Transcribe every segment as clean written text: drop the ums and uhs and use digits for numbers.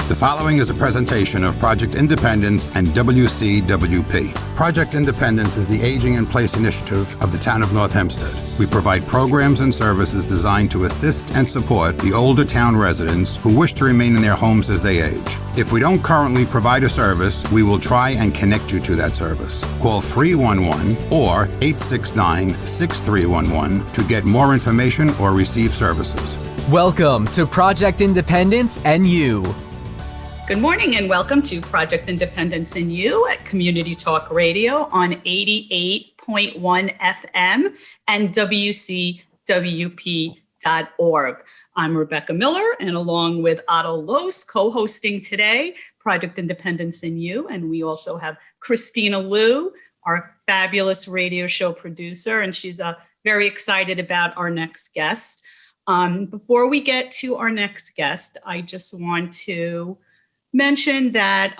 The following is a presentation of Project Independence and WCWP. Project Independence is the Aging in Place initiative of the town of North Hempstead. We provide programs and services designed to assist and support the older town residents who wish to remain in their homes as they age. If we don't currently provide a service, we will try and connect you to that service. Call 311 or 869-6311 to get more information or receive services. Welcome to Project Independence and You. Good morning and welcome to Project Independence and You at Community Talk Radio on 88.1 FM and WCWP.org. I'm Rebecca Miller, and along with Otto Los, co-hosting today Project Independence and You, and we also have Kristina Liu, our fabulous radio show producer, and she's very excited about our next guest. Before we get to our next guest, I just want to mention that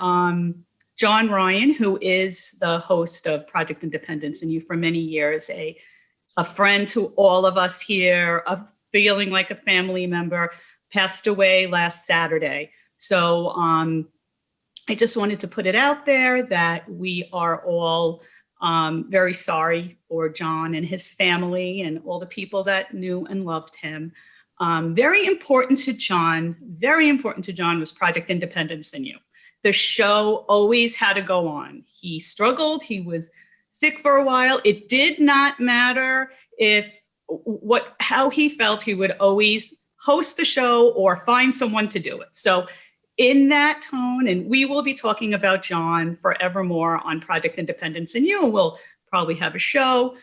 John Ryan, who is the host of Project Independence and You for many years, a friend to all of us here, feeling like a family member, passed away last Saturday. So I just wanted to put it out there that we are all very sorry for John and his family and all the people that knew and loved him. Very important to John was Project Independence and You. The show always had to go on. He struggled, he was sick for a while. It did not matter how he felt, he would always host the show or find someone to do it. So in that tone, and we will be talking about John forevermore on Project Independence and You, and we'll probably have a show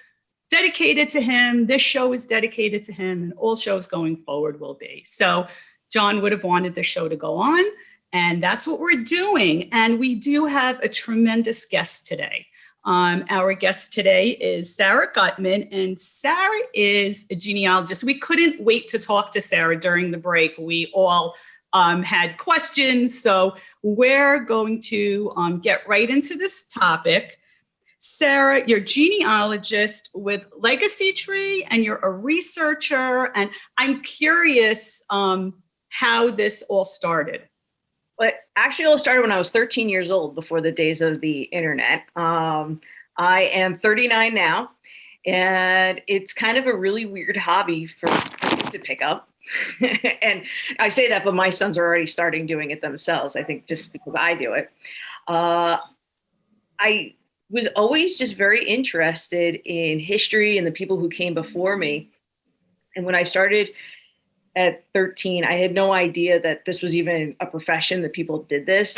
dedicated to him. This show is dedicated to him, and all shows going forward will be. So John would have wanted the show to go on, and that's what we're doing. And we do have a tremendous guest today. Our guest today is Sarah Gutmann, and Sarah is a genealogist. We couldn't wait to talk to Sarah during the break. We all had questions, so we're going to get right into this topic. Sarah, you're a genealogist with Legacy Tree, and you're a researcher, and I'm curious how this all started. Well, actually, it all started when I was 13 years old, before the days of the internet. I am 39 now, and it's kind of a really weird hobby for kids to pick up. And I say that, but my sons are already starting doing it themselves, I think, just because I do it. I was always just very interested in history and the people who came before me. And when I started at 13, I had no idea that this was even a profession, that people did this.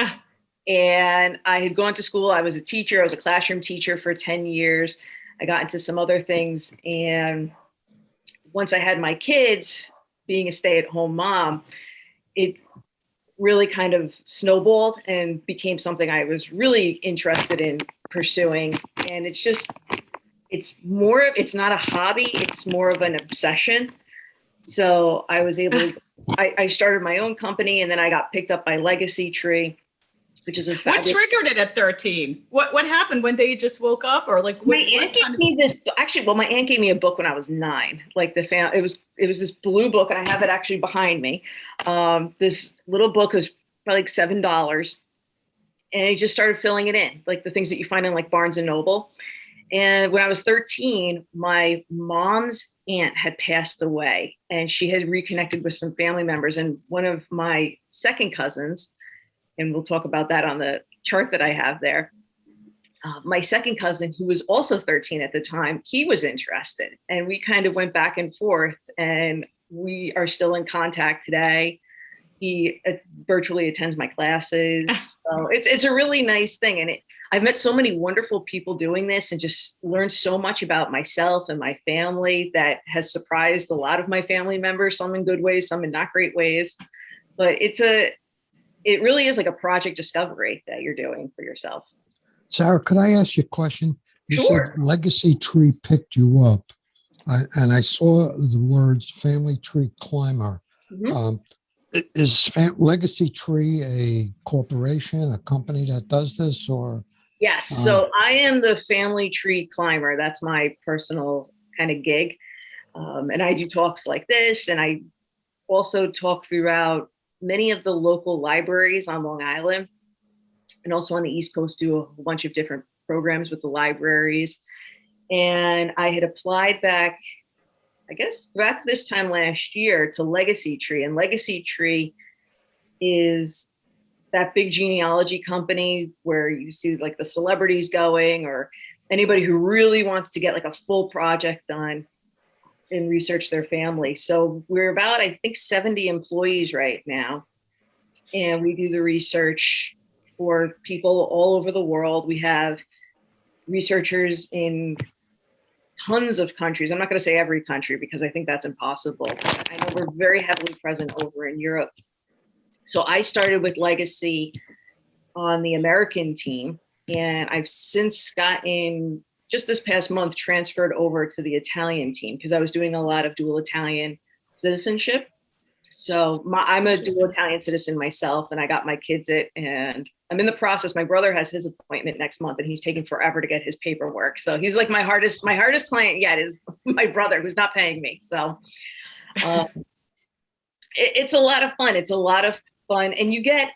And I had gone to school. I was a teacher. I was a classroom teacher for 10 years. I got into some other things. And once I had my kids, being a stay-at-home mom, it really kind of snowballed and became something I was really interested in pursuing. And it's not a hobby, it's more of an obsession. So I was able to, I started my own company, and then I got picked up by Legacy Tree, which is What triggered it at 13? What happened? One day you just woke up, or like my aunt gave me this. Actually, well, my aunt gave me a book when I was 9. Like it was this blue book, and I have it actually behind me. This little book was probably like $7, and I just started filling it in, like the things that you find in like Barnes and Noble. And when I was 13, my mom's aunt had passed away, and she had reconnected with some family members, and one of my second cousins, and we'll talk about that on the chart that I have there. My second cousin, who was also 13 at the time, he was interested, and we kind of went back and forth, and we are still in contact today. He virtually attends my classes. So it's a really nice thing. And I've met so many wonderful people doing this, and just learned so much about myself and my family that has surprised a lot of my family members, some in good ways, some in not great ways. But it really is like a project discovery that you're doing for yourself. Sarah, could I ask you a question? You Sure. said Legacy Tree picked you up, and I saw the words Family Tree Climber. Mm-hmm. Is Legacy Tree a corporation, a company that does this, or? Yes. So I am the Family Tree Climber. That's my personal kind of gig. And I do talks like this, and I also talk throughout many of the local libraries on Long Island and also on the East Coast do a whole bunch of different programs with the libraries. And I had applied back, I guess, back this time last year to Legacy Tree. And Legacy Tree is that big genealogy company where you see like the celebrities going, or anybody who really wants to get like a full project done and research their family. So we're about, I think, 70 employees right now. And we do the research for people all over the world. We have researchers in tons of countries. I'm not going to say every country because I think that's impossible. I know we're very heavily present over in Europe. So I started with Legacy on the American team, and I've since gotten, just this past month, transferred over to the Italian team because I was doing a lot of dual Italian citizenship. So I'm a dual Italian citizen myself, and I got my kids it, and I'm in the process. My brother has his appointment next month, and he's taking forever to get his paperwork. So he's like my hardest client yet is my brother, who's not paying me. So it's a lot of fun. It's a lot of fun, and you get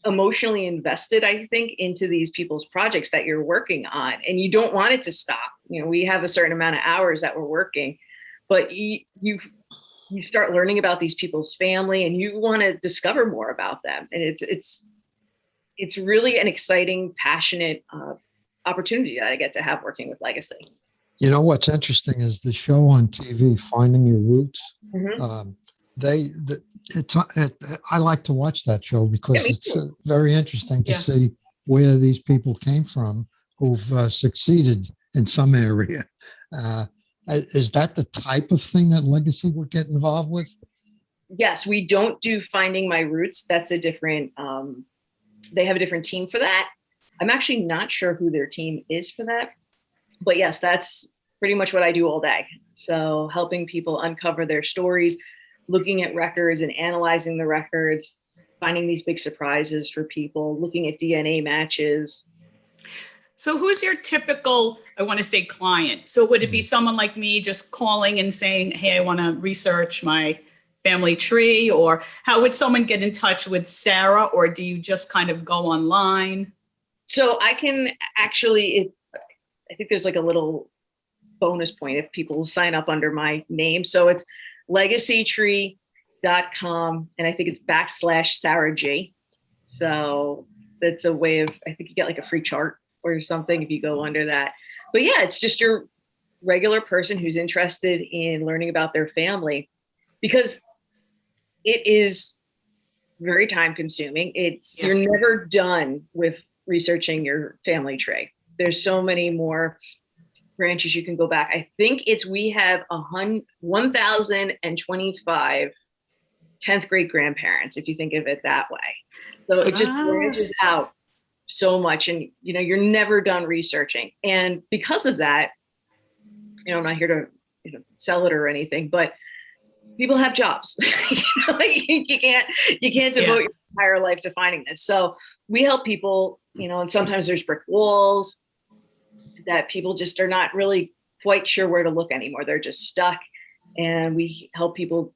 emotionally invested, I think, into these people's projects that you're working on, and you don't want it to stop. You know, we have a certain amount of hours that we're working, but you start learning about these people's family, and you want to discover more about them. And it's really an exciting, passionate opportunity that I get to have working with Legacy. You know, what's interesting is the show on TV, Finding Your Roots. Mm-hmm. I like to watch that show because it's very interesting to Yeah. see where these people came from who've succeeded in some area. Is that the type of thing that Legacy would get involved with? Yes, we don't do Finding My Roots. That's a different, they have a different team for that. I'm actually not sure who their team is for that. But yes, that's pretty much what I do all day. So helping people uncover their stories, looking at records and analyzing the records, finding these big surprises for people, looking at DNA matches. So who's your typical, I want to say, client? So would it be someone like me just calling and saying, hey, I want to research my family tree? Or how would someone get in touch with Sarah? Or do you just kind of go online? So I can actually, I think there's like a little bonus point if people sign up under my name. So it's legacytree.com, and I think it's /Sarah G. So that's a way of, I think you get like a free chart or something if you go under that. But yeah, it's just your regular person who's interested in learning about their family, because it is very time consuming. You're never done with researching your family tree. There's so many more branches you can go back. I think we have 1,025 10th great grandparents, if you think of it that way. So it just branches out so much, and you're never done researching. And because of that, I'm not here to sell it or anything, but people have jobs. You can't devote your entire life to finding this. So we help people, and sometimes there's brick walls that people just are not really quite sure where to look anymore. They're just stuck, and we help people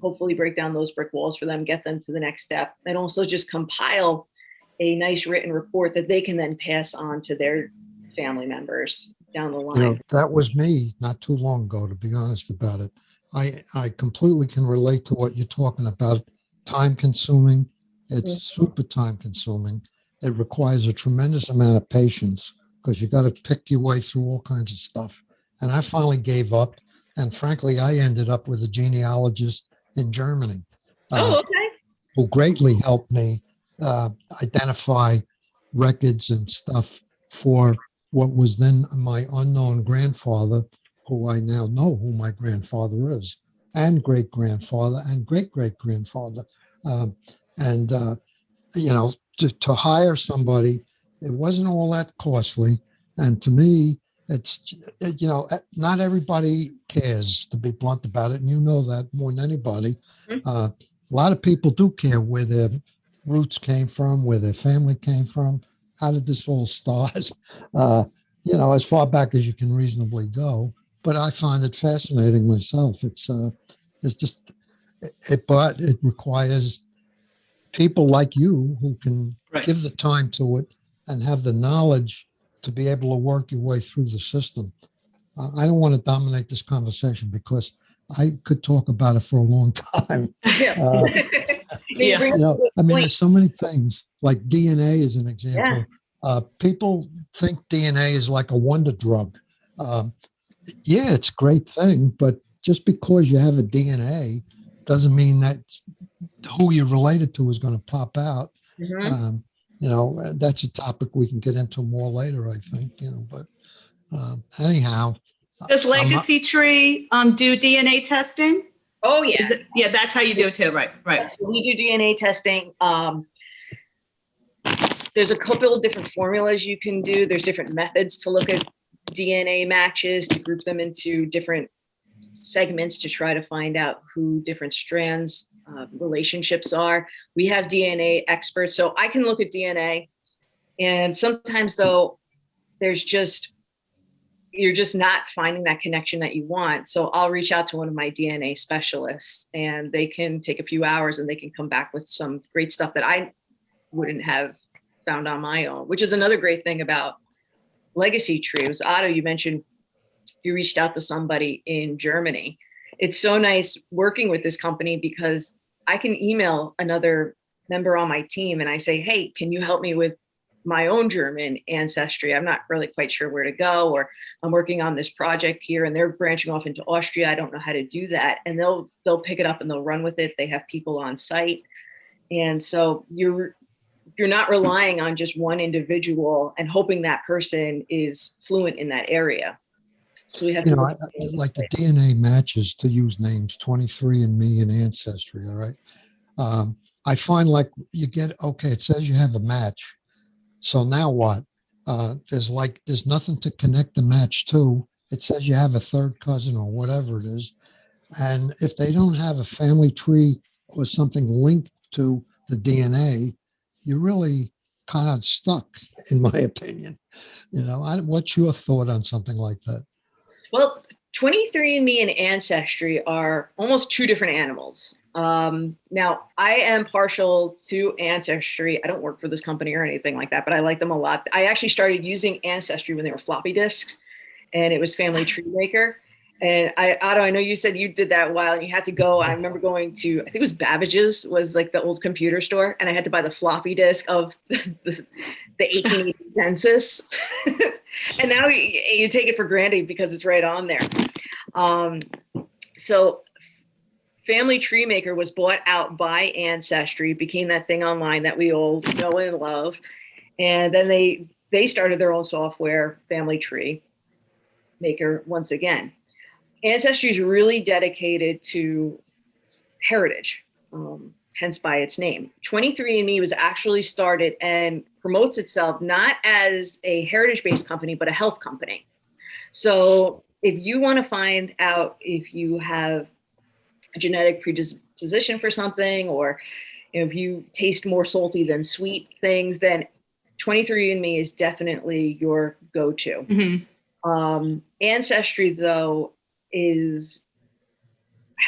hopefully break down those brick walls for them, get them to the next step, and also just compile a nice written report that they can then pass on to their family members down the line. That was me not too long ago, to be honest about it. I completely can relate to what you're talking about. Time consuming. It's super time consuming. It requires a tremendous amount of patience because you got to pick your way through all kinds of stuff. And I finally gave up. And frankly, I ended up with a genealogist in Germany. Who greatly helped me identify records and stuff for what was then my unknown grandfather, who I now know who my grandfather is, and great-grandfather and great-great-grandfather. To hire somebody, it wasn't all that costly. And to me, it's, not everybody cares, to be blunt about it. And you know that more than anybody. A lot of people do care where their roots came from, where their family came from. How did this all start? As far back as you can reasonably go. But I find it fascinating myself. It's but it requires people like you who can Right. give the time to it and have the knowledge to be able to work your way through the system. I don't want to dominate this conversation because I could talk about it for a long time. Yeah. Yeah. I mean, there's so many things like DNA is an example. Yeah. People think DNA is like a wonder drug. Yeah, it's a great thing, but just because you have a DNA doesn't mean that who you're related to is going to pop out. Mhm. That's a topic we can get into more later, I think, but anyhow. Does I'm not- Legacy Tree do DNA testing? Oh yeah. Is it, yeah, that's how you do it too, right? Right. So we do DNA testing. There's a couple of different formulas you can do. There's different methods to look at DNA matches, to group them into different segments to try to find out who different strands relationships are. We have DNA experts, so I can look at DNA, and sometimes though you're just not finding that connection that you want. So I'll reach out to one of my DNA specialists, and they can take a few hours and they can come back with some great stuff that I wouldn't have found on my own, which is another great thing about Legacy Tree. Otto, you mentioned you reached out to somebody in Germany. It's so nice working with this company because I can email another member on my team and I say, hey, can you help me with my own German ancestry? I'm not really quite sure where to go, or I'm working on this project here and they're branching off into Austria. I don't know how to do that. And they'll pick it up and they'll run with it. They have people on site. And so you're not relying on just one individual and hoping that person is fluent in that area. So we have I like the DNA matches, to use names, 23andMe and Ancestry. All right. I find like it says you have a match. So now what? There's nothing to connect the match to. It says you have a third cousin or whatever it is. And if they don't have a family tree or something linked to the DNA, you're really kind of stuck, in my opinion. What's your thought on something like that? Well, 23andMe and Ancestry are almost two different animals. Now, I am partial to Ancestry. I don't work for this company or anything like that, but I like them a lot. I actually started using Ancestry when they were floppy disks, and it was Family Tree Maker. And Otto, I know you said you did that a while and you had to go. I remember going to, I think it was Babbage's, was like the old computer store, and I had to buy the floppy disk of the 1880 census. And now you take it for granted because it's right on there. So Family Tree Maker was bought out by Ancestry, became that thing online that we all know and love. And then they started their own software, Family Tree Maker, once again. Ancestry is really dedicated to heritage, hence by its name. 23andMe was actually started and promotes itself not as a heritage-based company, but a health company. So if you want to find out if you have a genetic predisposition for something, or if you taste more salty than sweet things, then 23andMe is definitely your go-to. Mm-hmm. Ancestry, though, has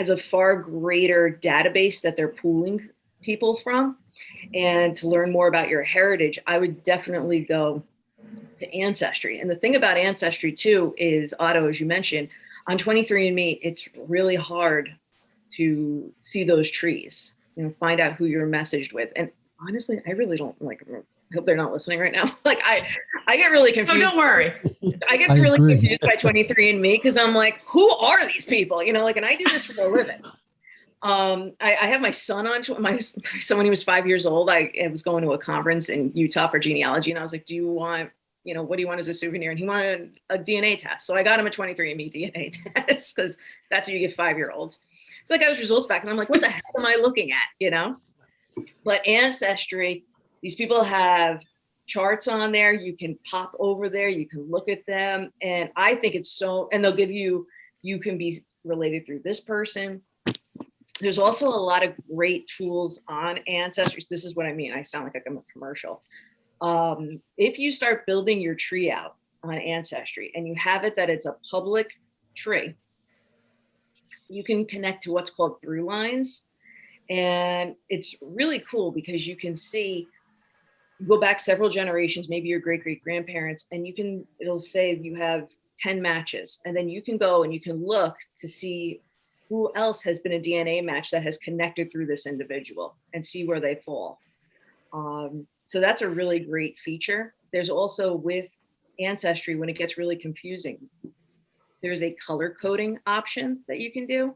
a far greater database that they're pooling people from. And to learn more about your heritage, I would definitely go to Ancestry. And the thing about Ancestry too is, Otto, as you mentioned, on 23andMe, it's really hard to see those trees, find out who you're messaged with. And honestly, I really don't I hope they're not listening right now. I get really confused. Oh, don't worry. I get really confused by 23andMe because I'm like, who are these people? And I do this for a living. I have my son on, my son when he was 5 years old. I was going to a conference in Utah for genealogy, and I was like, do you want, what do you want as a souvenir? And he wanted a DNA test. So I got him a 23andMe DNA test because that's what you give 5-year-olds. So I got his results back and I'm like, what the heck am I looking at? But Ancestry, these people have charts on there. You can pop over there. You can look at them. And I think it's and they'll give you can be related through this person. There's also a lot of great tools on Ancestry. This is what I mean. I sound like I'm a commercial. If you start building your tree out on Ancestry and you have it that it's a public tree, you can connect to what's called through lines. And it's really cool because you can see, go back several generations, maybe your great-great-grandparents, and it'll say you have 10 matches. And then you can go and you can look to see who else has been a DNA match that has connected through this individual and see where they fall. So that's a really great feature. There's also, with Ancestry, when it gets really confusing, there's a color coding option that you can do.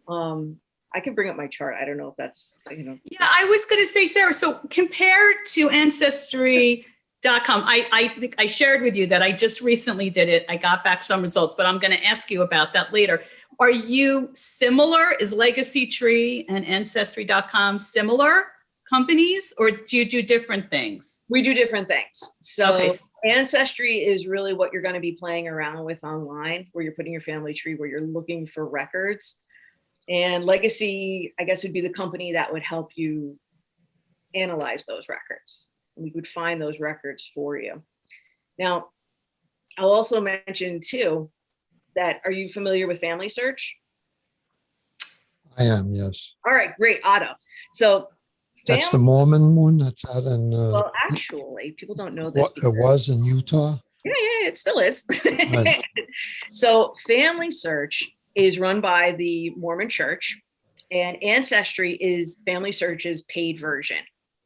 I can bring up my chart. I don't know if that's, Yeah, I was going to say, Sarah, so compared to Ancestry.com, I think I shared with you that I just recently did it. I got back some results, but I'm going to ask you about that later. Are you similar? Is Legacy Tree and Ancestry.com similar companies, or do you do different things? We do different things. So Okay. Ancestry is really what you're going to be playing around with online, where you're putting your family tree, where you're looking for records. And Legacy, I guess, would be the company that would help you analyze those records. We would find those records for you. Now, I'll also mention too, that, are you familiar with Family Search? I am, yes. All right, great, Otto. So That's the Mormon one that's out in, well, actually, people don't know this. what it was in Utah. Yeah, it still is. Right. So Family Search is run by the Mormon Church, and Ancestry is Family Search's paid version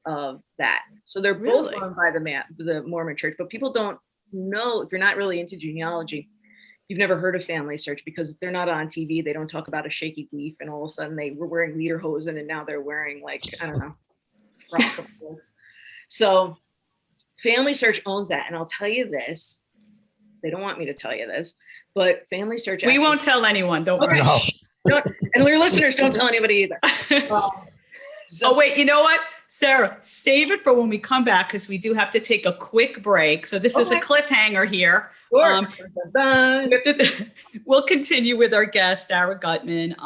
of that. So they're both Really? run by the Mormon Church, but people don't know, if you're not really into genealogy, you've never heard of Family Search because they're not on TV. They don't talk about a shaky leaf, and all of a sudden they were wearing lederhosen and now they're wearing, like, I don't know, frock clothes. So Family Search owns that. And I'll tell you this, they don't want me to tell you this, but Family Search. We won't tell anyone, don't worry. No. And your listeners, don't tell anybody either. Oh, wait, you know what? Sarah, save it for when we come back, because we do have to take a quick break. So this is a Okay. cliffhanger here. Sure. We'll continue with our guest, Sarah Gutmann,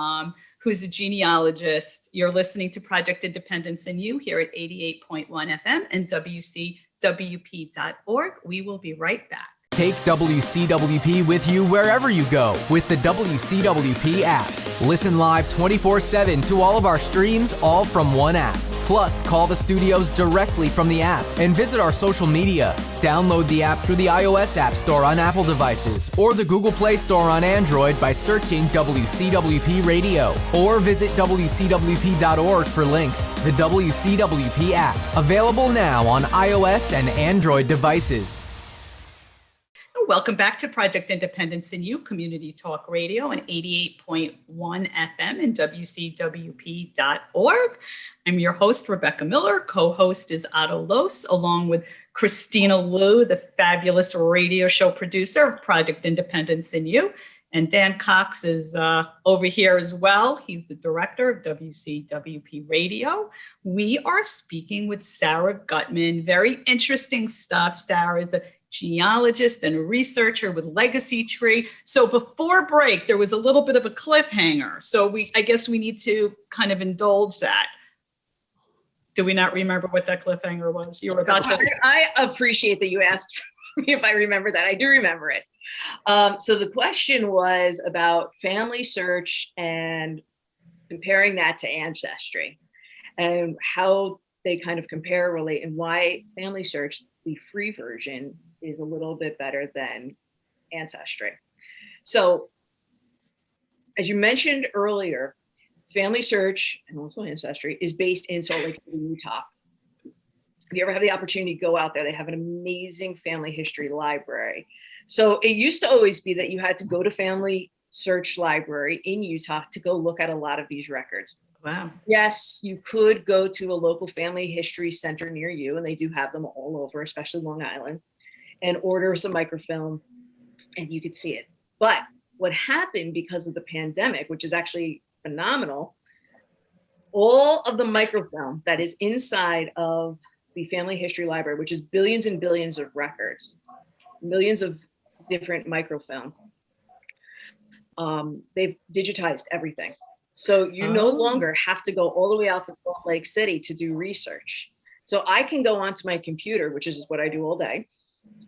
who's a genealogist. You're listening to Project Independence and You here at 88.1 FM and WCWP.org. We will be right back. Take WCWP with you wherever you go with the WCWP app. Listen live 24/7 to all of our streams, all from one app. Plus, call the studios directly from the app and visit our social media. Download the app through the iOS App Store on Apple devices or the Google Play Store on Android by searching WCWP Radio, or visit WCWP.org for links. The WCWP app, available now on iOS and Android devices. Welcome back to Project Independence and You, Community Talk Radio on 88.1 FM and WCWP.org. I'm your host, Rebecca Miller. Co-host is Otto Los, along with Kristina Liu, the fabulous radio show producer of Project Independence and You. And Dan Cox is over here as well. He's the director of WCWP Radio. We are speaking with Sarah Gutmann. Very interesting stuff. Sarah is a genealogist and a researcher with Legacy Tree. So before break, there was a little bit of a cliffhanger. So I guess we need to kind of indulge that. Do we not remember what that cliffhanger was? You were about to. I appreciate that you asked me if I remember that. I do remember it. So the question was about Family Search and comparing that to Ancestry and how they kind of compare, relate, and why Family Search, the free version, is a little bit better than Ancestry. So as you mentioned earlier, Family Search and also Ancestry is based in Salt Lake City, Utah. If you ever have the opportunity to go out there, they have an amazing family history library. So it used to always be that you had to go to Family Search Library in Utah to go look at a lot of these records. Wow. Yes, you could go to a local family history center near you, and they do have them all over, especially Long Island, and order some microfilm and you could see it. But what happened because of the pandemic, which is actually phenomenal, all of the microfilm that is inside of the Family History Library, which is billions and billions of records, millions of different microfilm, they've digitized everything. So you no longer have to go all the way out to Salt Lake City to do research. So I can go onto my computer, which is what I do all day,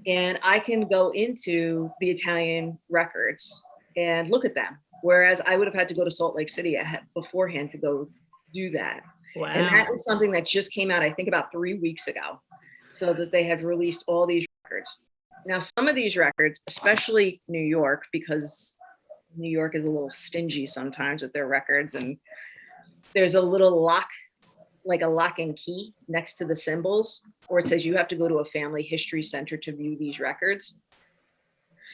and I can go into the Italian records and look at them Whereas I would have had to go to Salt Lake City beforehand to go do that. Wow. And that is something that just came out, I think about 3 weeks ago, so that they have released all these records. Now, some of these records, especially New York, because New York is a little stingy sometimes with their records, and there's a little lock, like a lock and key next to the symbols, or it says you have to go to a family history center to view these records.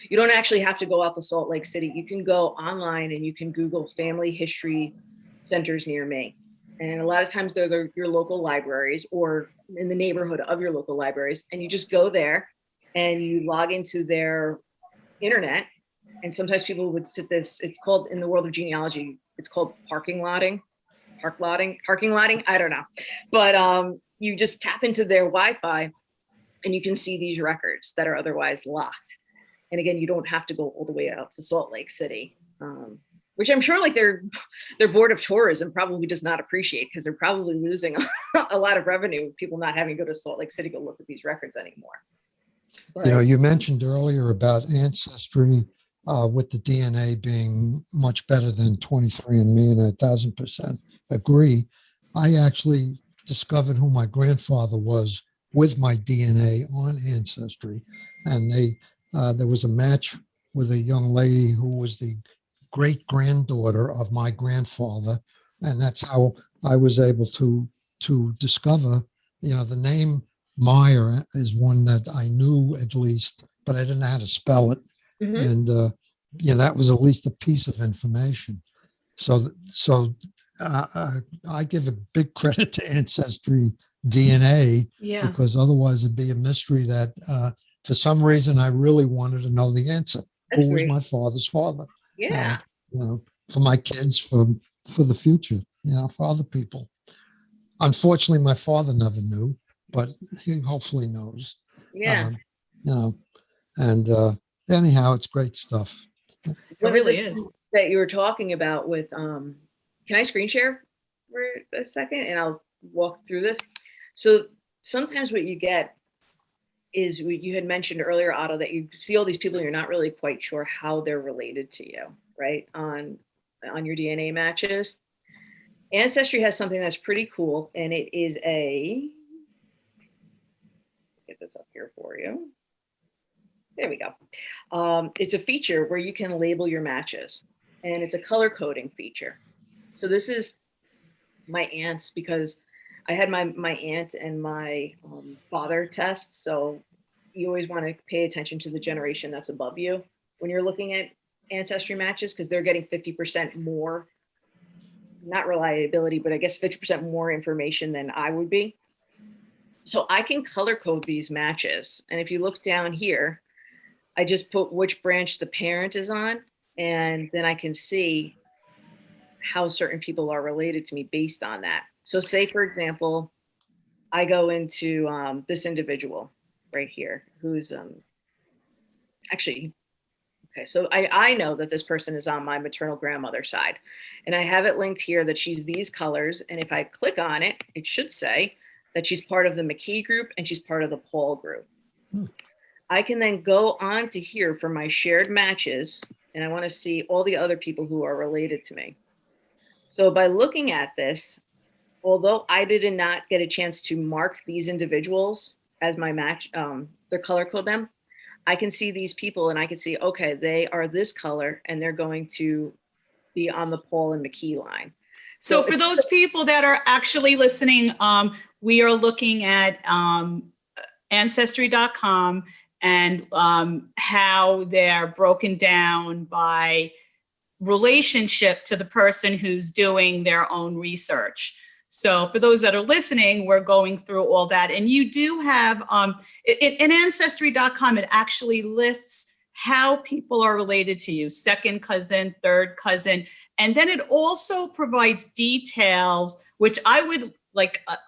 You don't actually have to go out to Salt Lake City. You can go online and you can Google family history centers near me. And a lot of times they're your local libraries or in the neighborhood of your local libraries. And you just go there and you log into their internet. And sometimes people would it's called, in the world of genealogy, it's called parking lotting. I don't know. But you just tap into their Wi-Fi and you can see these records that are otherwise locked. And again, you don't have to go all the way out to Salt Lake City, which I'm sure like their board of tourism probably does not appreciate, because they're probably losing a lot of revenue with people not having to go to Salt Lake City to go look at these records anymore. But, You know, you mentioned earlier about Ancestry with the DNA being much better than 23andMe, and 1,000% agree. I actually discovered who my grandfather was with my DNA on Ancestry, and there was a match with a young lady who was the great granddaughter of my grandfather, and that's how I was able to discover, you know, the name Meyer is one that I knew at least, but I didn't know how to spell it. Mhm. And you know, that was at least a piece of information. So I give a big credit to Ancestry DNA, Yeah. because otherwise it'd be a mystery that for some reason I really wanted to know the answer. That's Who was great. my father's father? Yeah. You know, for my kids, for the future, you know, for other people. Unfortunately, my father never knew, but he hopefully knows. Yeah. You know, and anyhow, it's great stuff. It One of really the is. things that you were talking about with, can I screen share for a second and I'll walk through this? So sometimes what you get is what you had mentioned earlier, Otto, that you see all these people and you're not really quite sure how they're related to you, right? On your DNA matches. Ancestry has something that's pretty cool, and it is get this up here for you. There we go. It's a feature where you can label your matches, and it's a color coding feature. So this is my aunts, because I had my aunt and my father test. So you always want to pay attention to the generation that's above you when you're looking at Ancestry matches, because they're getting 50% more, not reliability, but I guess 50% more information than I would be. So I can color code these matches. And if you look down here, I just put which branch the parent is on, and then I can see how certain people are related to me based on that. So say, for example, I go into this individual right here, who's actually, okay, so I know that this person is on my maternal grandmother's side, and I have it linked here that she's these colors. And if I click on it, it should say that she's part of the McKee group and she's part of the Paul group. I can then go on to here for my shared matches, and I want to see all the other people who are related to me. So by looking at this, although I did not get a chance to mark these individuals as my match, their color code them, I can see these people and I can see, okay, they are this color and they're going to be on the Paul and McKee line. So for those people that are actually listening, we are looking at Ancestry.com and how they're broken down by relationship to the person who's doing their own research. So for those that are listening, we're going through all that. And you do have, in Ancestry.com, it actually lists how people are related to you, second cousin, third cousin. And then it also provides details, which I would like a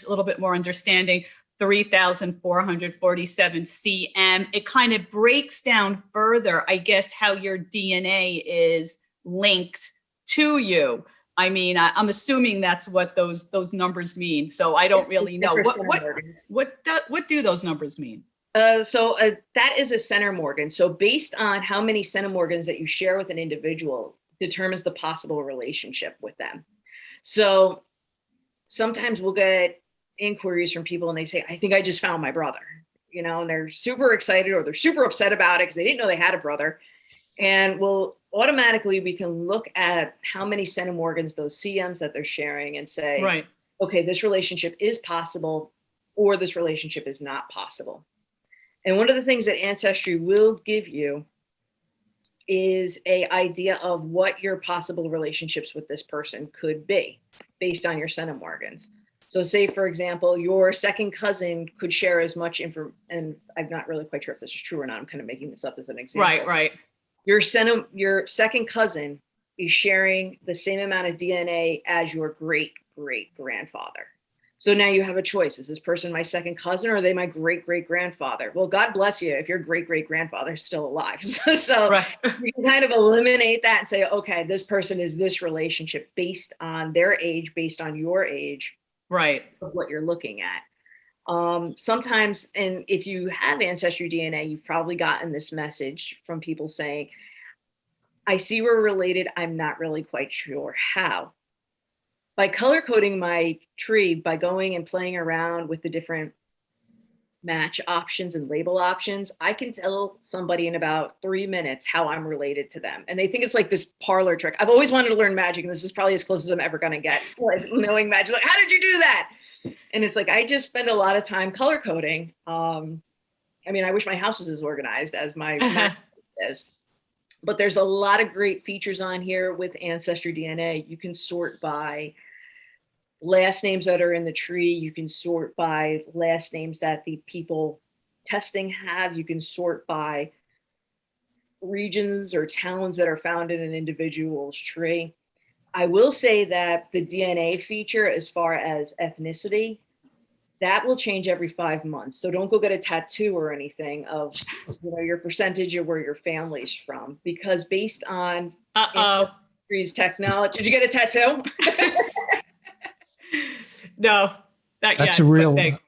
little bit more understanding, 3,447 cm. It kind of breaks down further, I guess, how your DNA is linked to you. I mean, I'm assuming that's what those numbers mean. So I don't really know. What do those numbers mean? So that is a centimorgan. So based on how many centimorgans that you share with an individual, determines the possible relationship with them. So sometimes we'll get inquiries from people and they say, I think I just found my brother, you know, and they're super excited or they're super upset about it because they didn't know they had a brother. And we can look at how many centimorgans, those CMs that they're sharing, and say, Right. okay, this relationship is possible or this relationship is not possible. And one of the things that Ancestry will give you is an idea of what your possible relationships with this person could be based on your centimorgans. So say, for example, your second cousin could share as much information, and I'm not really quite sure if this is true or not. I'm kind of making this up as an example. Right. Your second cousin is sharing the same amount of DNA as your great-great-grandfather. So now you have a choice. Is this person my second cousin or are they my great-great-grandfather? Well, God bless you if your great-great-grandfather is still alive. So Right. you can kind of eliminate that and say, okay, this person is this relationship based on their age, based on your age, Right. of what you're looking at. Sometimes, and if you have Ancestry DNA, you've probably gotten this message from people saying, I see we're related. I'm not really quite sure how. By color coding my tree, by going and playing around with the different match options and label options, I can tell somebody in about 3 minutes how I'm related to them. And they think it's like this parlor trick. I've always wanted to learn magic, and this is probably as close as I'm ever going to get to like knowing magic. Like, how did you do that? And it's like, I just spend a lot of time color coding. I mean, I wish my house was as organized as my map is. But there's a lot of great features on here with Ancestry DNA. You can sort by last names that are in the tree. You can sort by last names that the people testing have. You can sort by regions or towns that are found in an individual's tree. I will say that the DNA feature, as far as ethnicity, that will change every 5 months. So don't go get a tattoo or anything of, you know, your percentage of where your family's from, because based on Ancestry's technology. Did you get a tattoo? No, not That's yet. a real, but thanks.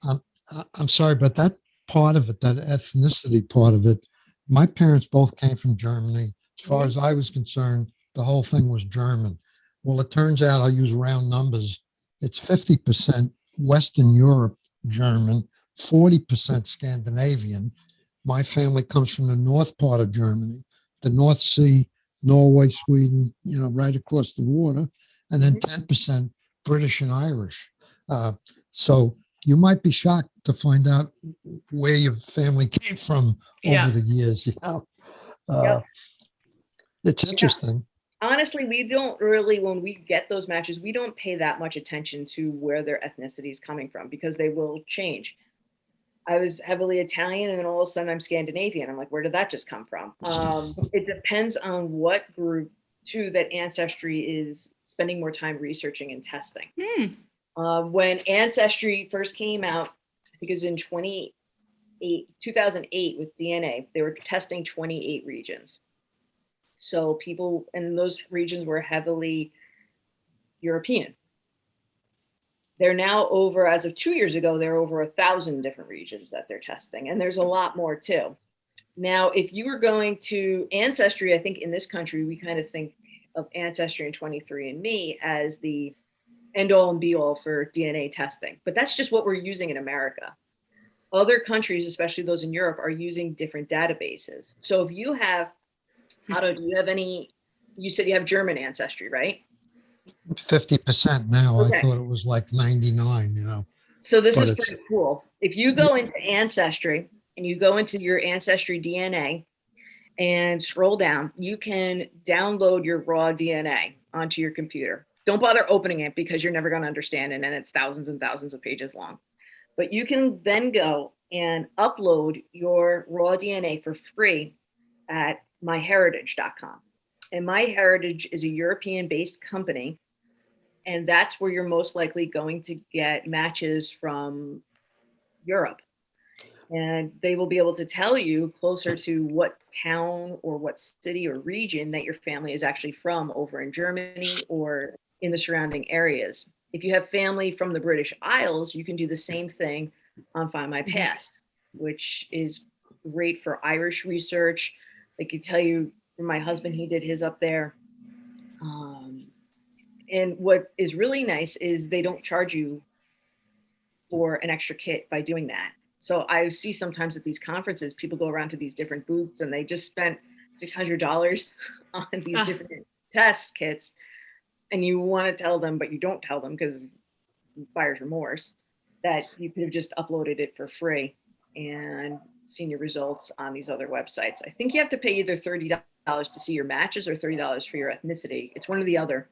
I'm sorry, but that part of it, that ethnicity part of it, my parents both came from Germany. As far as I was concerned, the whole thing was German. Well, it turns out, I'll use round numbers, it's 50% Western Europe German, 40% Scandinavian. My family comes from the north part of Germany, the North Sea, Norway, Sweden, you know, right across the water, and then 10% British and Irish. So you might be shocked to find out where your family came from Yeah. over the years. You know, Yep. it's interesting. Honestly, we don't really, when we get those matches, we don't pay that much attention to where their ethnicity is coming from because they will change. I was heavily Italian and then all of a sudden I'm Scandinavian. I'm like, where did that just come from? It depends on what group too that Ancestry is spending more time researching and testing. When Ancestry first came out, I think it was in 2008 with DNA, they were testing 28 regions. So people in those regions were heavily European. They're now over, as of 2 years ago, they're over 1,000 different regions that they're testing. And there's a lot more too. Now, if you were going to Ancestry, I think in this country, we kind of think of Ancestry and 23andMe as the end all and be all for DNA testing. But that's just what we're using in America. Other countries, especially those in Europe, are using different databases. So if you have, Otto, do you have any, you said you have German ancestry, right? 50% now. Okay. I thought it was like 99, you know. So this But is it's- pretty cool. If you go into Ancestry and you go into your Ancestry DNA and scroll down, you can download your raw DNA onto your computer. Don't bother opening it because you're never going to understand it and it's thousands and thousands of pages long. But you can then go and upload your raw DNA for free at myheritage.com. And MyHeritage is a European-based company, and that's where you're most likely going to get matches from Europe. And they will be able to tell you closer to what town or what city or region that your family is actually from over in Germany or in the surrounding areas. If you have family from the British Isles, you can do the same thing on Find My Past, which is great for Irish research. They could tell you, for my husband, he did his up there. And what is really nice is they don't charge you for an extra kit by doing that. So I see sometimes at these conferences, people go around to these different booths and they just spent $600 on these different test kits. And you want to tell them, but you don't tell them because buyer's remorse, that you could have just uploaded it for free and seen your results on these other websites. I think you have to pay either $30 to see your matches or $30 for your ethnicity. It's one or the other,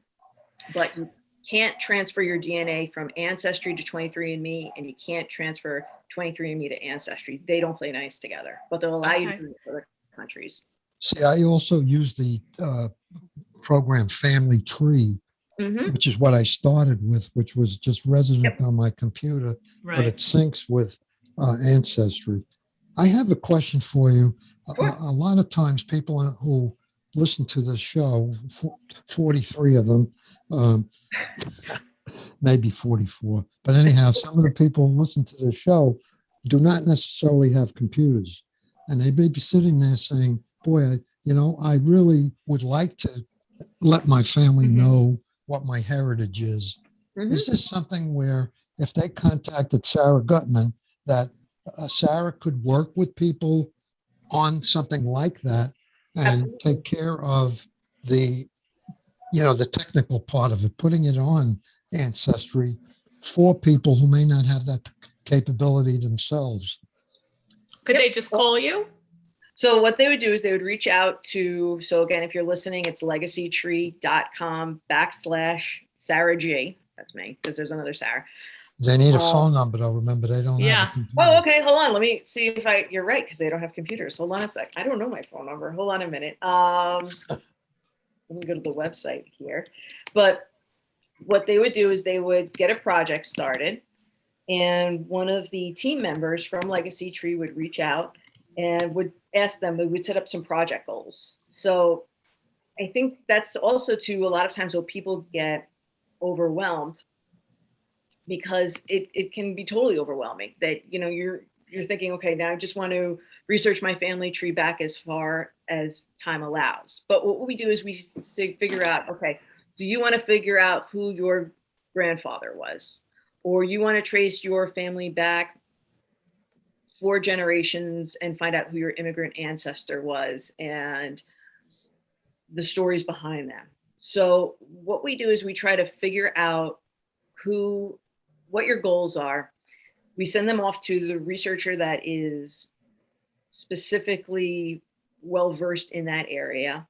but you can't transfer your DNA from Ancestry to 23andMe, and you can't transfer 23andMe to Ancestry. They don't play nice together, but they'll allow you to do it for other countries. See, I also use the program Family Tree, which is what I started with, which was just resident on my computer, but it syncs with Ancestry. I have a question for you. A lot of times people who listen to this show, 43 of them, maybe 44, but anyhow, some of the people who listen to the show do not necessarily have computers, and they may be sitting there saying, boy, I really would like to let my family know what my heritage is. Is this something where if they contacted Sarah Gutmann, that Sarah could work with people on something like that and take care of the technical part of it, putting it on Ancestry for people who may not have that capability themselves? Could they just call you? So what they would do is they would reach out to, so again, if you're listening, it's legacytree.com/Sarah G. That's me, because there's another Sarah. They need a phone number, though. Remember, they don't have a computer. Oh, okay. Hold on. Let me see if you're right, because they don't have computers. Hold on a sec. I don't know my phone number. Hold on a minute. Let me go to the website here. But what they would do is they would get a project started, and one of the team members from Legacy Tree would reach out and would ask them, we would set up some project goals. So I think that's also too, a lot of times when people get overwhelmed, because it can be totally overwhelming that, you're thinking, okay, now I just want to research my family tree back as far as time allows. But what we do is we figure out, okay, do you want to figure out who your grandfather was? Or you want to trace your family back 4 generations and find out who your immigrant ancestor was and the stories behind them. So what we do is we try to figure out what your goals are. We send them off to the researcher that is specifically well-versed in that area.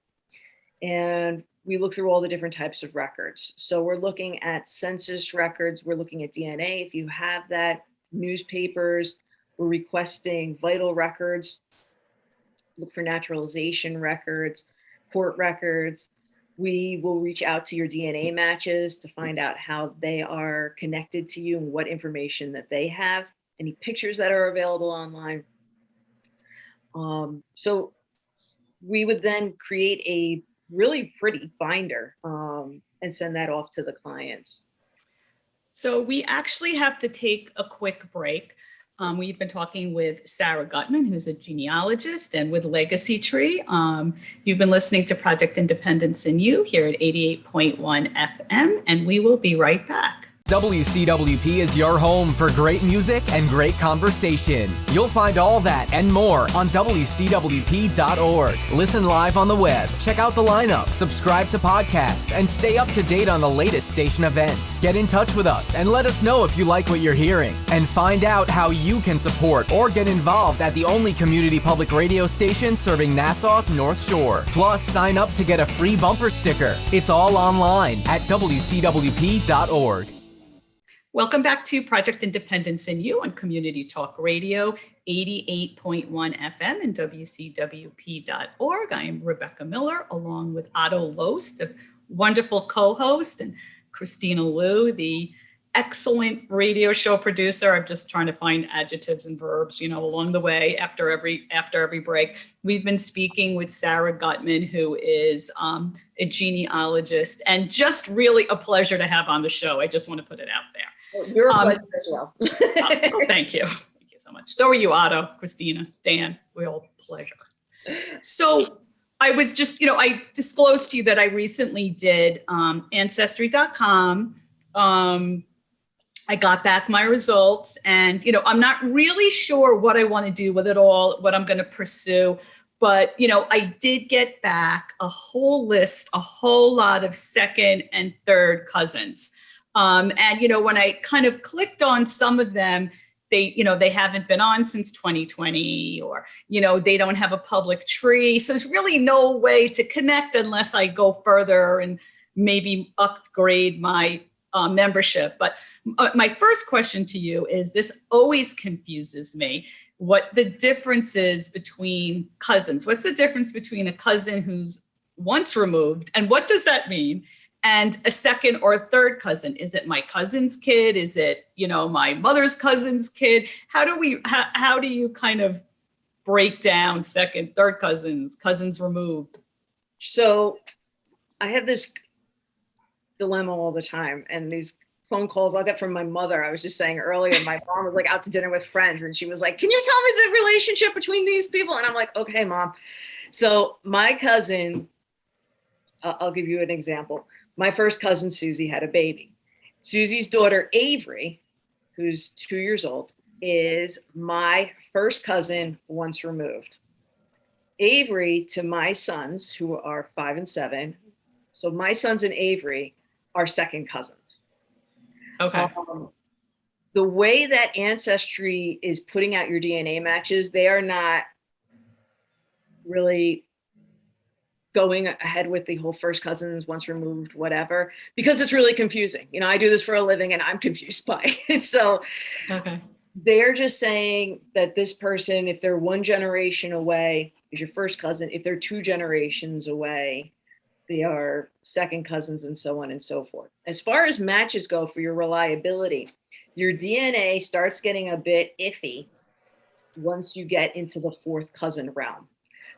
And we look through all the different types of records. So we're looking at census records. We're looking at DNA, if you have that, newspapers. We're requesting vital records, look for naturalization records, court records. We will reach out to your DNA matches to find out how they are connected to you and what information that they have, any pictures that are available online. So we would then create a really pretty binder and send that off to the clients. So we actually have to take a quick break. We've been talking with Sarah Gutmann, who's a genealogist, and with Legacy Tree. You've been listening to Project Independence in You here at 88.1 FM, and we will be right back. WCWP is your home for great music and great conversation. You'll find all that and more on WCWP.org. Listen live on the web, check out the lineup, subscribe to podcasts, and stay up to date on the latest station events. Get in touch with us and let us know if you like what you're hearing. And find out how you can support or get involved at the only community public radio station serving Nassau's North Shore. Plus, sign up to get a free bumper sticker. It's all online at WCWP.org. Welcome back to Project Independence in You on Community Talk Radio, 88.1 FM and WCWP.org. I am Rebecca Miller, along with Otto Loos, the wonderful co-host, and Kristina Liu, the excellent radio show producer. I'm just trying to find adjectives and verbs, along the way after every break. We've been speaking with Sarah Gutmann, who is a genealogist, and just really a pleasure to have on the show. I just want to put it out there. You're a pleasure as well. Thank you. Thank you so much. So are you, Otto, Kristina, Dan. Real pleasure. So I was just, I disclosed to you that I recently did Ancestry.com. I got back my results, and, I'm not really sure what I want to do with it all, what I'm going to pursue. But, I did get back a whole lot of second and third cousins. And, when I kind of clicked on some of them, they haven't been on since 2020, or, they don't have a public tree. So there's really no way to connect unless I go further and maybe upgrade my membership. But my first question to you is, this always confuses me, what the difference is between cousins. What's the difference between a cousin who's once removed, and what does that mean? And a second or a third cousin? Is it my cousin's kid? Is it, my mother's cousin's kid? How do you kind of break down second, third cousins removed? So I have this dilemma all the time, and these phone calls I'll get from my mother. I was just saying earlier, my mom was like out to dinner with friends, and she was like, "Can you tell me the relationship between these people?" And I'm like, "Okay, Mom." So my cousin, I'll give you an example. My first cousin, Susie, had a baby. Susie's daughter, Avery, who's 2 years old, is my first cousin once removed. Avery, to my sons, who are 5 and 7, so my sons and Avery are second cousins. Okay. The way that Ancestry is putting out your DNA matches, they are not really going ahead with the whole first cousins once removed, whatever, because it's really confusing. I do this for a living, and I'm confused by it. So Okay. they're just saying that this person, if they're one generation away, is your first cousin. If they're 2 generations away, they are second cousins, and so on and so forth. As far as matches go for your reliability, your DNA starts getting a bit iffy once you get into the 4th cousin realm.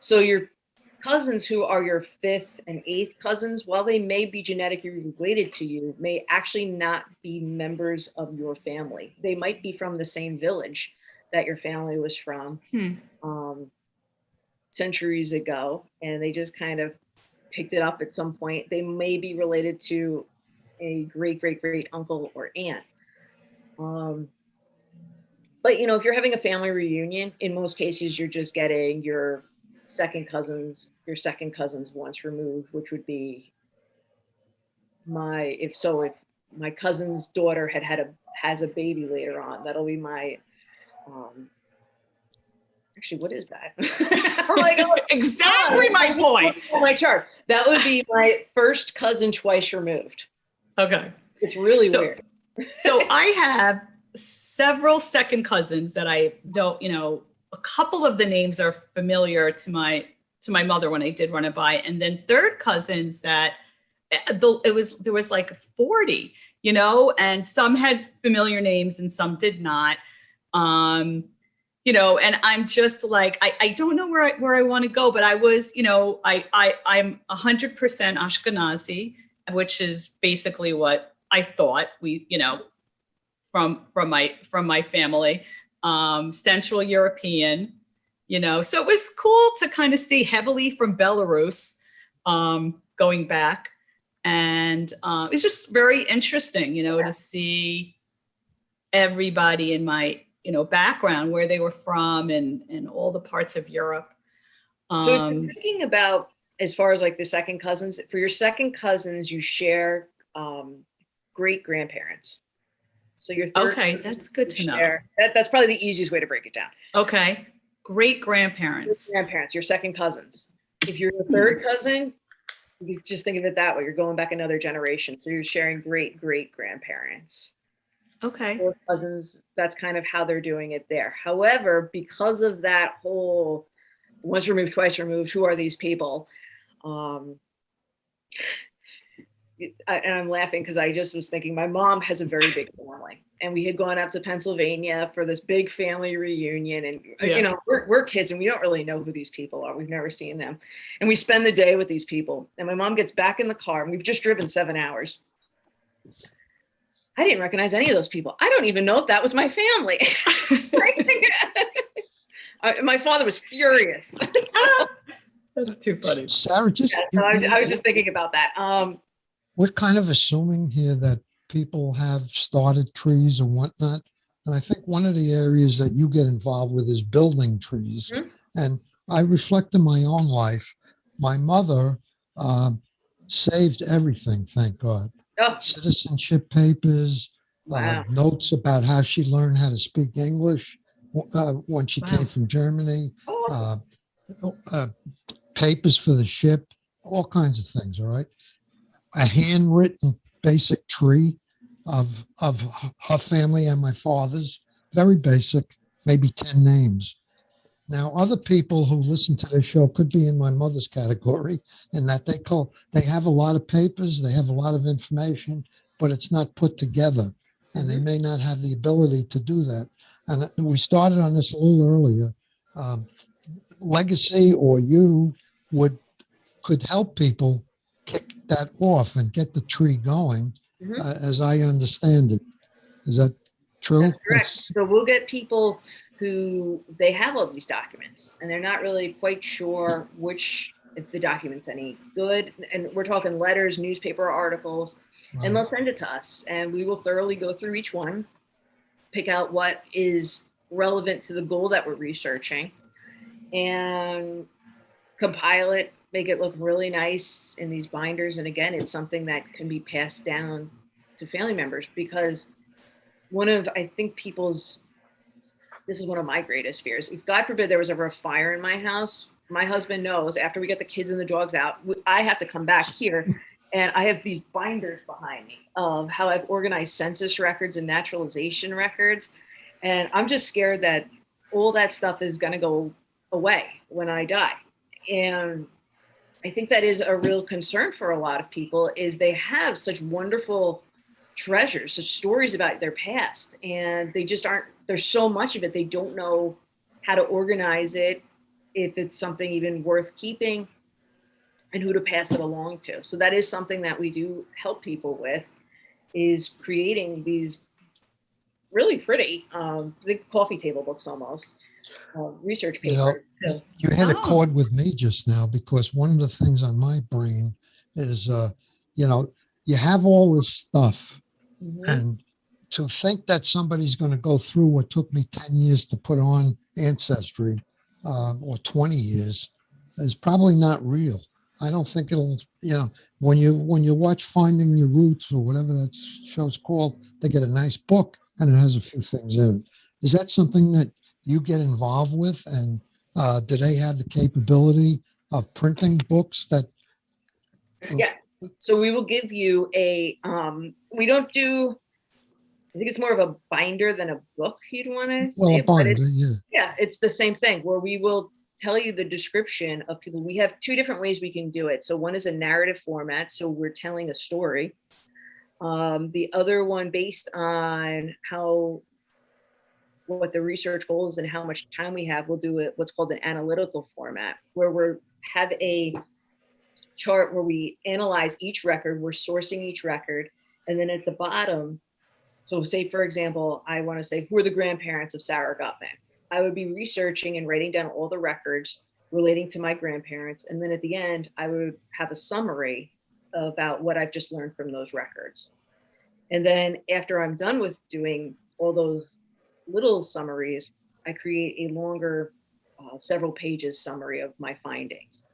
So your cousins who are your 5th and 8th cousins, while they may be genetically related to you, may actually not be members of your family. They might be from the same village that your family was from centuries ago, and they just kind of picked it up at some point. They may be related to a great uncle or aunt. But if you're having a family reunion, in most cases, you're just getting your second cousins once removed, which would be if my cousin's daughter has a baby later on, that'll be my actually, what is that? I'm like, oh, exactly my point. On my chart, that would be my first cousin twice removed. Okay. It's really weird. So I have several second cousins that I don't, a couple of the names are familiar to my mother when I did run it by, and then third cousins that there was like 40, and some had familiar names and some did not. And I'm just like, I don't know where I want to go, but I was, I'm 100% Ashkenazi, which is basically what I thought from my family, Central European, so it was cool to kind of see heavily from Belarus, going back. And it's just very interesting, to see everybody in my background, where they were from, and all the parts of Europe. So if you're thinking about, as far as like the second cousins, for your second cousins, you share great grandparents. So your third that's good to know. That's probably the easiest way to break it down. Okay. Great grandparents. Your second cousins. If you're a third cousin, you just think of it that way. You're going back another generation. So you're sharing great grandparents. Okay. Fourth cousins, that's kind of how they're doing it there. However, because of that whole once removed, twice removed, who are these people? And I'm laughing because I just was thinking my mom has a very big family, and we had gone up to Pennsylvania for this big family reunion, and we're kids and we don't really know who these people are. We've never seen them, and we spend the day with these people, and my mom gets back in the car, and we've just driven 7 hours. I didn't recognize any of those people. I don't even know if that was my family. My father was furious. That's too funny. Sarah, just Yeah, so I was just thinking about that. we're kind of assuming here that people have started trees or whatnot. And I think one of the areas that you get involved with is building trees. Mhm. And I reflect in my own life. My mother saved everything, thank God. Oh, Citizenship papers, wow. notes about how she learned how to speak English when she Wow. came from Germany, Awesome. uh, papers for the ship, all kinds of things, all right? A handwritten basic tree of her family and my father's, very basic, maybe 10 names. Now, other people who listen to this show could be in my mother's category in that they have a lot of papers, they have a lot of information, but it's not put together, and they may not have the ability to do that. And we started on this a little earlier. Um, Legacy or you could help people kick that off and get the tree going, Mhm. as I understand it. Is that true? That's correct. So we'll get people who they have all these documents and they're not really quite sure if the document's any good. And we're talking letters, newspaper articles, Right. and they'll send it to us and we will thoroughly go through each one, pick out what is relevant to the goal that we're researching, and compile it, make it look really nice in these binders. And again, it's something that can be passed down to family members, because I think this is one of my greatest fears. If God forbid there was ever a fire in my house, my husband knows after we get the kids and the dogs out, I have to come back here. And I have these binders behind me of how I've organized census records and naturalization records. And I'm just scared that all that stuff is going to go away when I die. And I think that is a real concern for a lot of people, is they have such wonderful treasures, such stories about their past, and they just aren't, there's so much of it, they don't know how to organize it, if it's something even worth keeping, and who to pass it along to. So that is something that we do help people with, is creating these really pretty, the coffee table books almost, research You know, papers. So, you hit a Oh. chord with me just now, because one of the things on my brain is, you have all this stuff, mhm. and to think that somebody's going to go through what took me 10 years to put on Ancestry, or 20 years, is probably not real. I don't think it'll, when you watch Finding Your Roots or whatever that show's called, they get a nice book and it has a few things in it. Is that something that you get involved with? And do they have the capability of printing books that? Yes. So we will give you we don't do, I think it's more of a binder than a book, you'd want to Well, say, a but binder, yeah. yeah, it's the same thing, where we will tell you the description of people. We have two different ways we can do it. So one is a narrative format, so we're telling a story. The other one, based on what the research goal is and how much time we have, we'll do it what's called an analytical format, where we have a chart where we analyze each record, we're sourcing each record, and then at the bottom, so say, for example, I want to say, who are the grandparents of Sarah Gutmann? I would be researching and writing down all the records relating to my grandparents. And then at the end, I would have a summary about what I've just learned from those records. And then after I'm done with doing all those little summaries, I create a longer, several pages summary of my findings.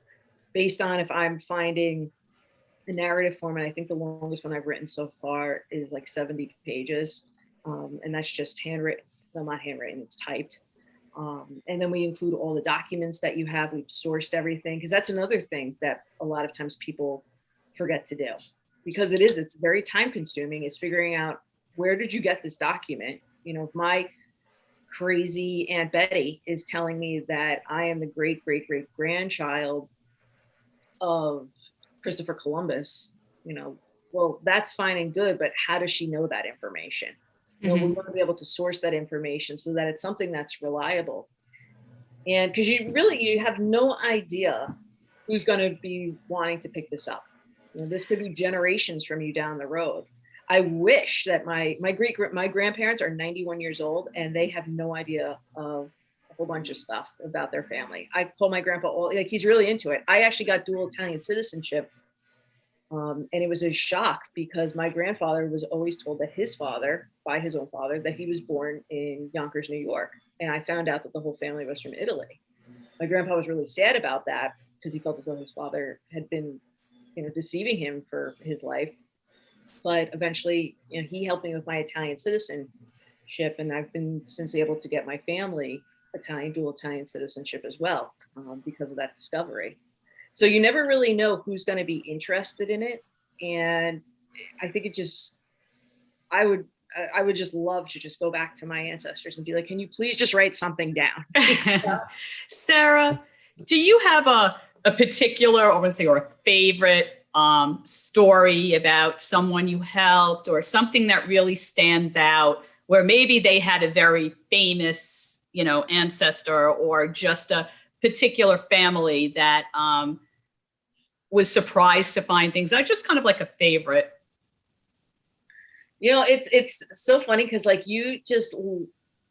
Based on if I'm finding the narrative format, I think the longest one I've written so far is like 70 pages. And that's just handwritten, well, not handwritten, it's typed. And then we include all the documents that you have. We've sourced everything, because that's another thing that a lot of times people forget to do, because it's very time consuming, is figuring out, where did you get this document? If my crazy Aunt Betty is telling me that I am the great, great, great grandchild of Christopher Columbus, well, that's fine and good, but how does she know that information? We want to be able to source that information so that it's something that's reliable. And because you have no idea who's going to be wanting to pick this up. This could be generations from you down the road. I wish that my grandparents are 91 years old and they have no idea of whole bunch of stuff about their family. I call my grandpa he's really into it. I actually got dual Italian citizenship. And it was a shock because my grandfather was always told that his father, by his own father, that he was born in Yonkers, New York. And I found out that the whole family was from Italy. My grandpa was really sad about that because he felt as though his father had been, deceiving him for his life. But eventually, he helped me with my Italian citizenship, and I've been since able to get my family dual Italian citizenship as well because of that discovery. So you never really know who's going to be interested in it, and I think I would just love to just go back to my ancestors and be like, can you please just write something down? Sarah, do you have a particular, or a favorite story about someone you helped, or something that really stands out where maybe they had a very famous, ancestor, or just a particular family that was surprised to find things? I just kind of like a favorite. It's so funny because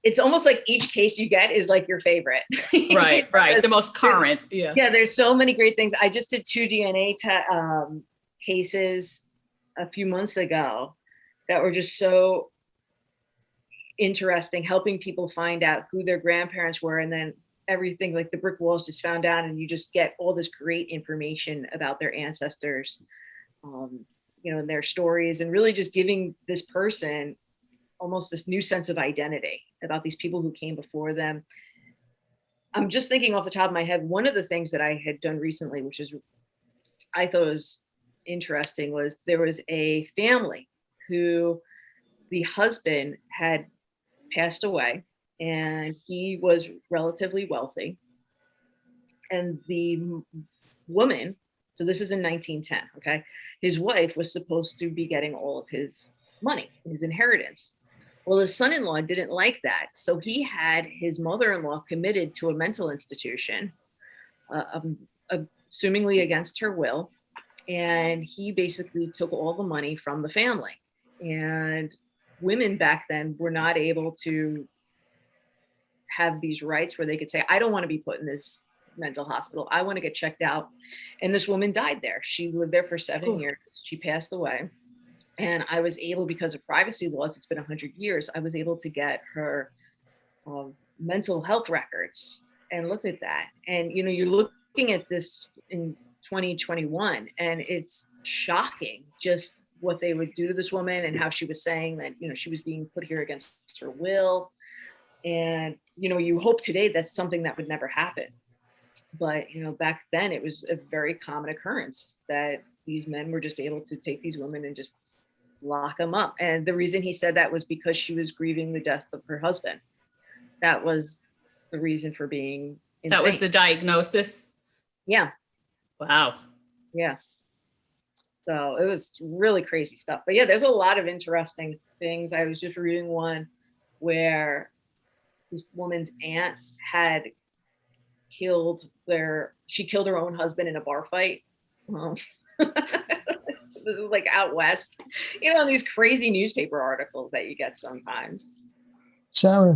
it's almost like each case you get is like your favorite. Right. The most current. Yeah. Yeah. There's so many great things. I just did 2 DNA cases a few months ago that were just so interesting, helping people find out who their grandparents were. And then everything, like the brick walls just found out, and you just get all this great information about their ancestors, and their stories, and really just giving this person almost this new sense of identity about these people who came before them. I'm just thinking off the top of my head, one of the things that I had done recently, which I thought was interesting, was there was a family who the husband had passed away, and he was relatively wealthy. And the woman, so this is in 1910, okay? His wife was supposed to be getting all of his money, his inheritance. Well, his son-in-law didn't like that. So he had his mother-in-law committed to a mental institution, assumingly against her will. And he basically took all the money from the family. And women back then were not able to have these rights where they could say, I don't want to be put in this mental hospital. I want to get checked out. And this woman died there. She lived there for 7 years. She passed away. And I was able, because of privacy laws, it's been 100 years, I was able to get her mental health records and look at that. And, you're looking at this in 2021, and it's shocking just what they would do to this woman, and how she was saying that, she was being put here against her will. And, you hope today that's something that would never happen. But, back then it was a very common occurrence that these men were just able to take these women and just lock them up. And the reason he said that was because she was grieving the death of her husband. That was the reason for being insane. That was the diagnosis? Yeah. Wow. Yeah. So it was really crazy stuff. But yeah, there's a lot of interesting things. I was just reading one where this woman's aunt had killed her own husband in a bar fight. Like out west, these crazy newspaper articles that you get sometimes. Sarah,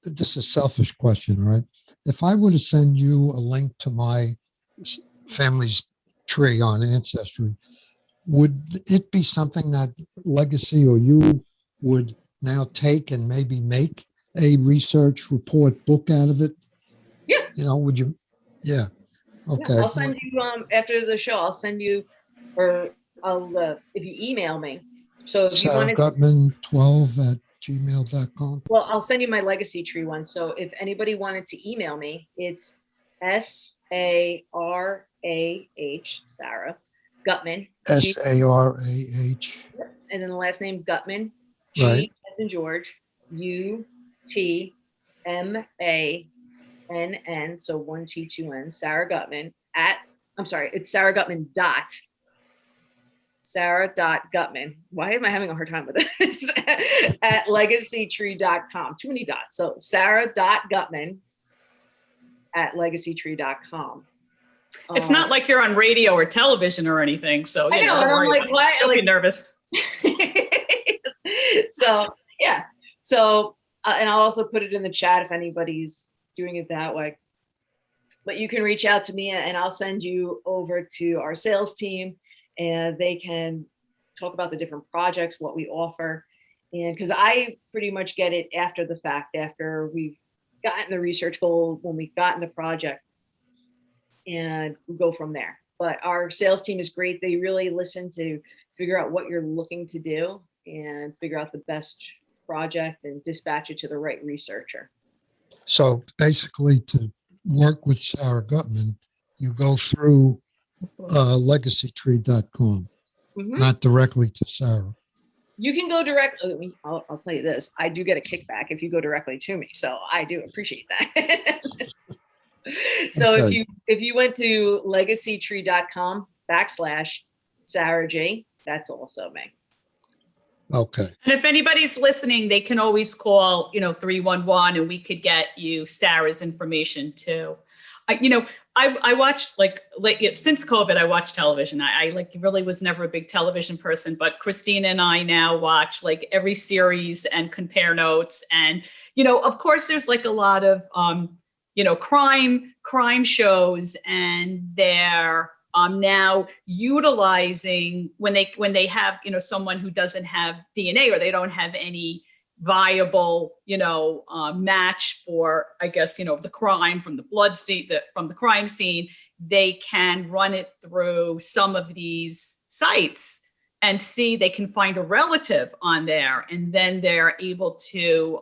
this is a selfish question, right? If I were to send you a link to my family's tree on Ancestry, would it be something that Legacy or you would now take and maybe make a research report book out of it? Yeah. Would you? Yeah. Okay. Yeah, I'll send you after the show. I'll send you, or if you email me. So if you Sarah wanted Gutmann 12@gmail.com. Well, I'll send you my legacy tree one. So if anybody wanted to email me, it's SARAH, Sarah Gutmann. SARAH. And then the last name Gutmann. Right. G as in George. UTMANN. So 1 T 2 N. Sarah Gutmann it's Sarah Gutmann dot. Sarah.Gutmann. Why am I having a hard time with this? At legacytree.com. Too many dots. So Sarah.Gutmann at legacytree.com. It's not like you're on radio or television or anything. So I know, and I'm like, what? Don't be nervous. So, yeah. So, and I'll also put it in the chat if anybody's doing it that way. But you can reach out to me and I'll send you over to our sales team and they can talk about the different projects, what we offer. And because I pretty much get it after the fact, after we've gotten the research goal, when we've gotten the project, and we go from there. But our sales team is great. They really listen to figure out what you're looking to do and figure out the best project and dispatch it to the right researcher. So basically, to work with Sarah Gutmann, you go through legacytree.com, Mhm. not directly to Sarah. You can go directly. I'll tell you this. I do get a kickback if you go directly to me. So I do appreciate that. So Okay. if you went to legacytree.com/Sarah G, that's also me. Okay. And if anybody's listening, they can always call, 311 and we could get you Sarah's information too. I watched since COVID, I watched television. I really was never a big television person, but Christina and I now watch like every series and compare notes. And, of course there's like a lot of, crime shows, and they're now utilizing when they have, someone who doesn't have DNA or they don't have any viable, match for, I guess, the crime from the blood scene, from the crime scene, they can run it through some of these sites and see they can find a relative on there. And then they're able to,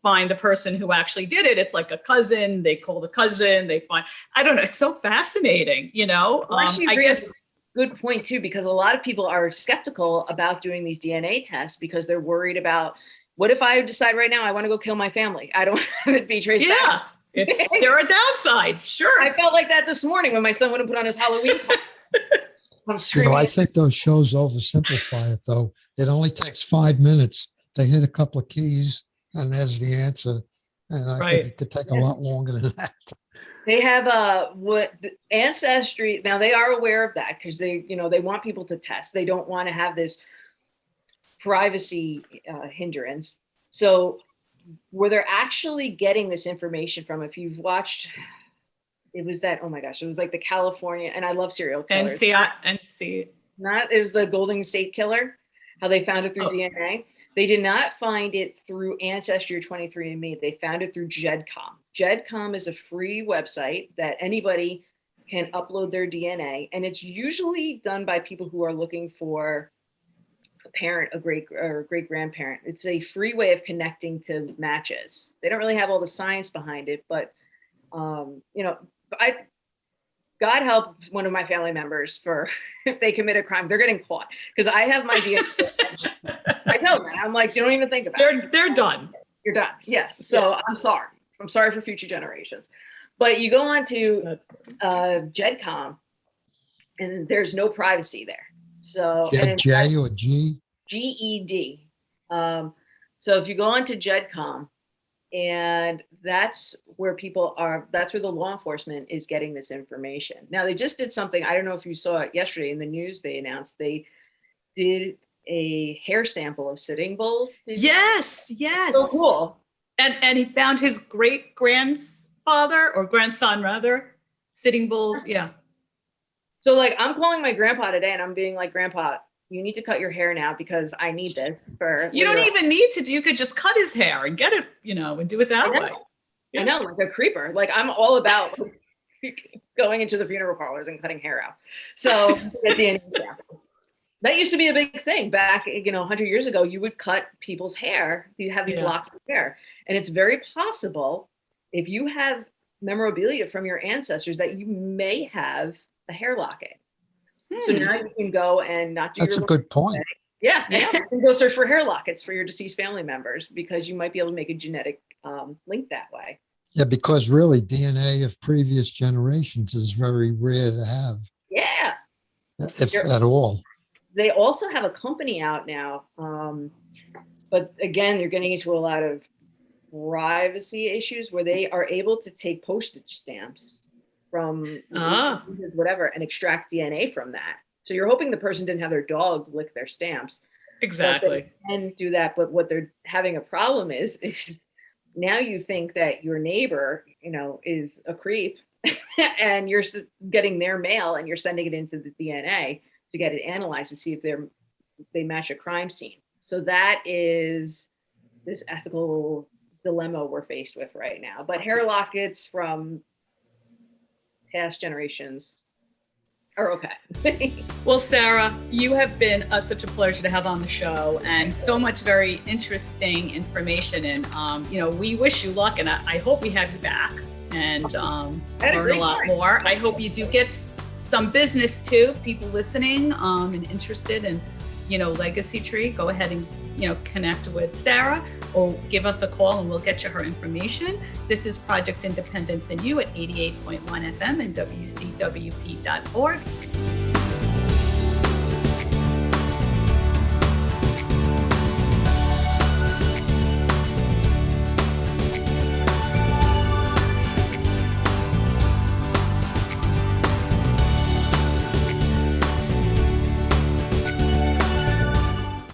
find the person who actually did it. It's like a cousin, they call the cousin, they find, I don't know. It's so fascinating, Well, actually, I guess good point too, because a lot of people are skeptical about doing these DNA tests because they're worried about, what if I decide right now I want to go kill my family? I don't have it be traced back. There are downsides. Sure. I felt like that this morning when my son wouldn't put on his Halloween costume. I'm screaming. I think those shows oversimplify it, though. It only takes 5 minutes. They hit a couple of keys, and there's the answer. And I think it could take a lot longer than that. They have what Ancestry. Now they are aware of that because they want people to test. They don't want to have this privacy hindrance. So where they're actually getting this information from, if you've watched, it was that, oh my gosh, it was like the California, and I love serial killers. It was the Golden State Killer, how they found it through DNA. They did not find it through Ancestry or 23andMe. They found it through GEDCOM. GEDCOM is a free website that anybody can upload their DNA, and it's usually done by people who are looking for a parent, a great grandparent. It's a free way of connecting to matches. They don't really have all the science behind it, but God help one of my family members for if they commit a crime, they're getting caught because I have my DNA. I tell them that. I'm like, don't even think about it. They're done. You're done. Yeah. So I'm sorry. I'm sorry for future generations. But you go on to GEDCOM and there's no privacy there. So J or G? GED. So if you go on to GEDCOM, and that's where that's where the law enforcement is getting this information. Now, they just did something, I don't know if you saw it yesterday in the news, they announced they did a hair sample of Sitting Bull. Yes. So cool. And he found his great grandfather or grandson rather, Sitting Bull's. Yeah. So like, I'm calling my grandpa today and I'm being like, Grandpa, you need to cut your hair now because I need this for. You don't even need to. You could just cut his hair and get it, and do it that way. I know, like a creeper. Like I'm all about going into the funeral parlors and cutting hair out. So get DNA samples. That used to be a big thing back, 100 years ago. You would cut people's hair. You have these locks of hair, and it's very possible if you have memorabilia from your ancestors that you may have a hair locket. So now you can go and not do. That's a good point. Yeah. And go search for hair lockets for your deceased family members because you might be able to make a genetic link that way. Yeah, because really DNA of previous generations is very rare to have. Yeah. If at all. They also have a company out now, but again, they're getting into a lot of privacy issues where they are able to take postage stamps from whatever and extract DNA from that. So you're hoping the person didn't have their dog lick their stamps. Exactly. And do that. But what they're having a problem is Now you think that your neighbor, is a creep and you're getting their mail and you're sending it into the DNA to get it analyzed to see if they match a crime scene. So that is this ethical dilemma we're faced with right now. But hair lockets from past generations are okay. Well, Sarah, you have been such a pleasure to have on the show, and so much very interesting information. And we wish you luck, and I hope we have you back and learn a lot more. I hope you do get some business too. People listening and interested in Legacy Tree, go ahead and connect with Sarah or give us a call and we'll get you her information. This is Project Independence in You at 88.1 FM and WCWP.org.